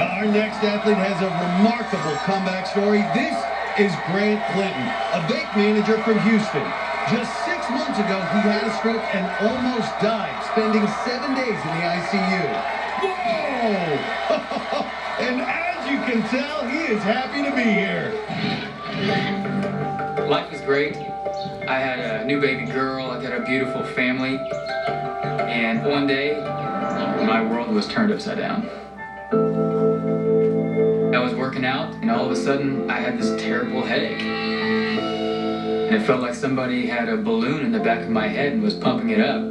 Well, our next athlete has a remarkable comeback story. This is Grant Clinton, a bank manager from Houston. Just 6 months ago, he had a stroke and almost died, spending 7 days in the ICU. Whoa! And as you can tell, he is happy to be here. Life is great. I had a new baby girl. I got a beautiful family. And one day, my world was turned upside down. I was working out, and all of a sudden, I had this terrible headache. And it felt like somebody had a balloon in the back of my head and was pumping it up.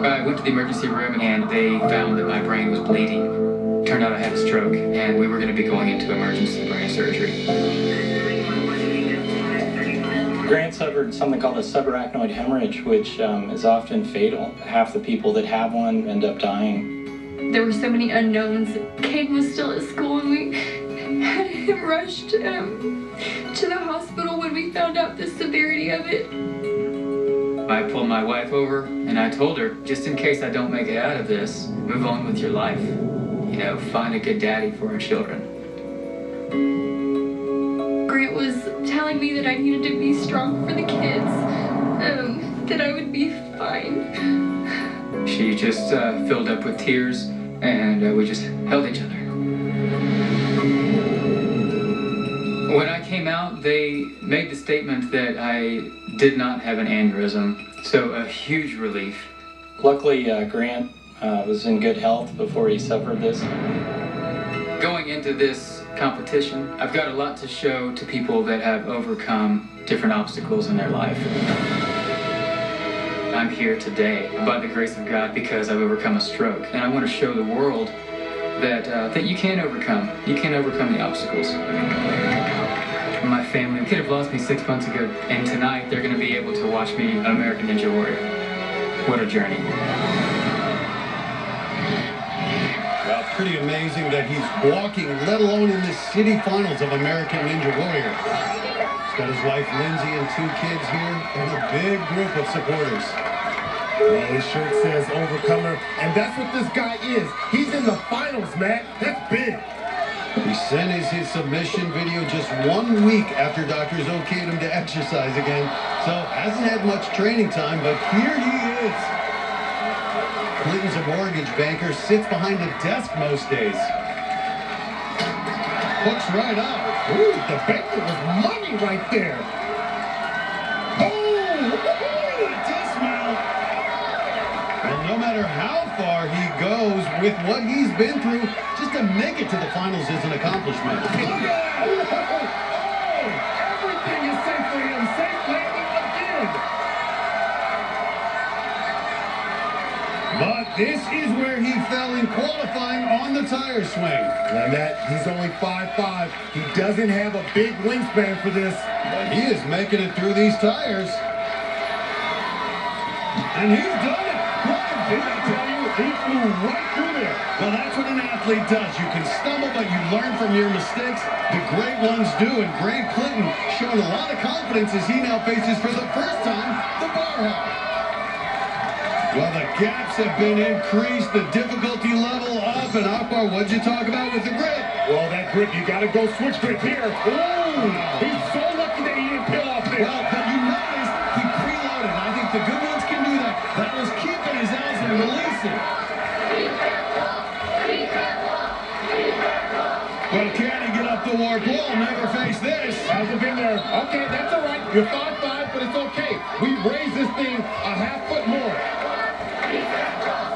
I went to the emergency room, and they found that my brain was bleeding. Turned out I had a stroke, and we were going to be going into emergency brain surgery. Grant suffered something called a subarachnoid hemorrhage, which is often fatal. Half the people that have one end up dying. There were so many unknowns. Cade was still at school, and we had him rushed to the hospital when we found out the severity of it. I pulled my wife over, and I told her, just in case I don't make it out of this, move on with your life. You know, find a good daddy for our children. Grant was telling me that I needed to be strong for the kids, that I would be fine. She just filled up with tears, and we just held each other. When I came out, they made the statement that I did not have an aneurysm, so a huge relief. Luckily, Grant was in good health before he suffered this. Going into this competition, I've got a lot to show to people that have overcome different obstacles in their life. I'm here today by the grace of God because I've overcome a stroke, and I want to show the world that you can overcome. You can overcome the obstacles. My family could have lost me 6 months ago, and tonight they're going to be able to watch me an American Ninja Warrior. What a journey. Well, pretty amazing that he's walking, let alone in the city finals of American Ninja Warrior. He's got his wife Lindsay and 2 kids here, and a big group of supporters. Well, his shirt says Overcomer, and that's what this guy is. He's in the finals, man. That's big. He sent his submission video just 1 week after doctors okayed him to exercise again, so hasn't had much training time, but here he is. Clinton's a mortgage banker, sits behind a desk most days. Hooks right up. Ooh, the banker was money right there. Dismount. Well, no matter how far he goes with what he's been through, just to make it to the finals is an accomplishment. Everything is safe for him. Safe landing again. But this is where he fell in qualifying on the tire swing. And that he's only 5'5". He doesn't have a big wingspan for this. But he is making it through these tires. And he's done it. Didn't I tell you? He flew right through there. Well, that's what an athlete does. You can stumble, but you learn from your mistakes. The great ones do, and Grant Clinton showing a lot of confidence as he now faces for the first time the bar hop. Well, the gaps have been increased, the difficulty level up, and Akbar, what'd you talk about with the grip? Well, that grip, you gotta go switch grip here. Ooh, he's so lucky that he didn't peel off there. Well, but you notice he preloaded. I think the good ones can do that. That was keeping his ounce and releasing. Well, can he get up the warp wall? Never face this. Hasn't been there. Okay, that's all right. You're 5'5", but it's okay. We raised this thing a half foot more.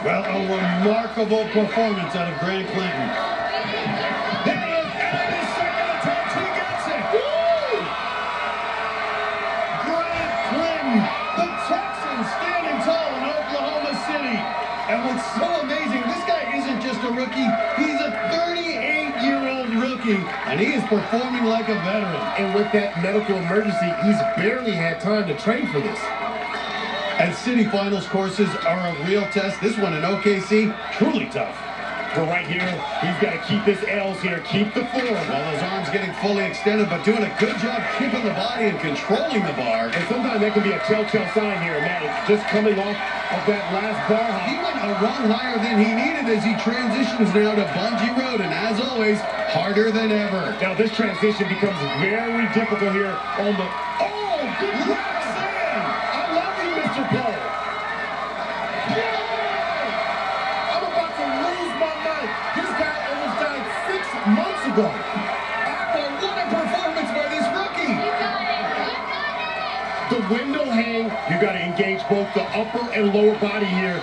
Well, a remarkable performance out of Grant Clinton. There it is, and his second attempt, he gets it. Woo! Grant Clinton, the Texan, standing tall in Oklahoma City. And what's so amazing, this guy isn't just a rookie, he's a 38-year-old rookie, and he is performing like a veteran. And with that medical emergency, he's barely had time to train for this. And city finals courses are a real test. This one in OKC, truly tough. But right here, he's got to keep his L's here, keep the form. Well, those arms getting fully extended, but doing a good job keeping the body and controlling the bar. And sometimes that can be a telltale sign here, Matt. Just coming off of that last bar hop. He went a rung higher than he needed as he transitions now to Bungee Road, and as always, harder than ever. Now this transition becomes very difficult here on the... Oh, good Roxanne! I love you, Mr. Paul. I'm about to lose my mind. This guy almost died 6 months ago. But what a performance by this rookie! The window hang, you got to engage both the upper and lower body here.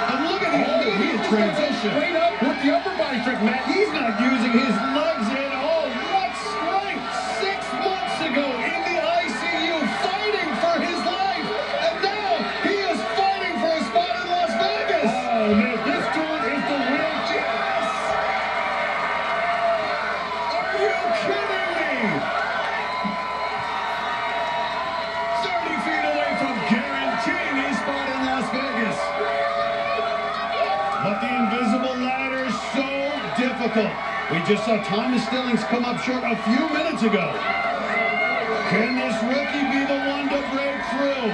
And look at the immediate transition. Straight up with the upper body trick, Matt. He's not using his legs at all. What strength! 6 months ago in the ICU fighting for his life. And now he is fighting for a spot in Las Vegas. Oh, man, this dude is the real genius. Are you kidding me? 30 feet away from guaranteeing his spot in Las Vegas. But the invisible ladder is so difficult. We just saw Thomas Stillings come up short a few minutes ago. Can this rookie be the one to break through?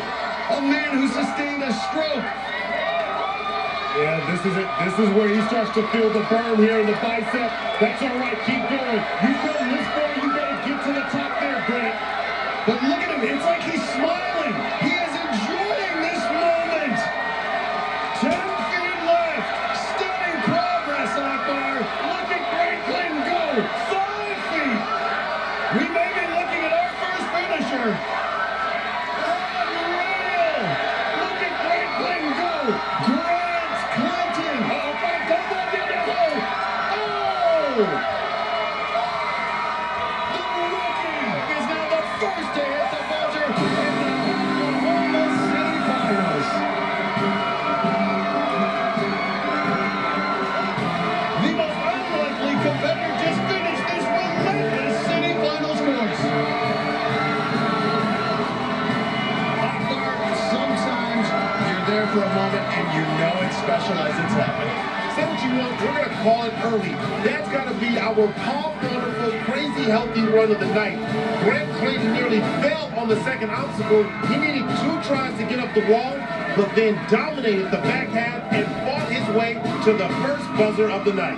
A man who sustained a stroke. Yeah, this is it. This is where he starts to feel the burn here in the bicep. That's all right. Keep going. You've done this far. You got to get to the top there, Grant. But look at him. It's like he's smiling. He is enjoying this moment. 10 feet left. Stunning progress, Akbar. Look at Grant Clinton go. 5 feet. We may be looking at our first finisher. Unreal. Look at Grant Clinton go. Grant Clinton. Oh, my God. Oh. The rookie is now the first to hit the buzzer in the Oklahoma City Finals. The most unlikely competitor just finished this relentless City Finals course. Akbar, sometimes you're there for a moment and you know it's special as it's happening. Say what you want, we're going to call it early. That's got to be our Paul Wonderful crazy healthy run of the night. Grant Clayton nearly fell on the second obstacle. He needed 2 tries to get up the wall, but then dominated the back half and fought his way to the first buzzer of the night.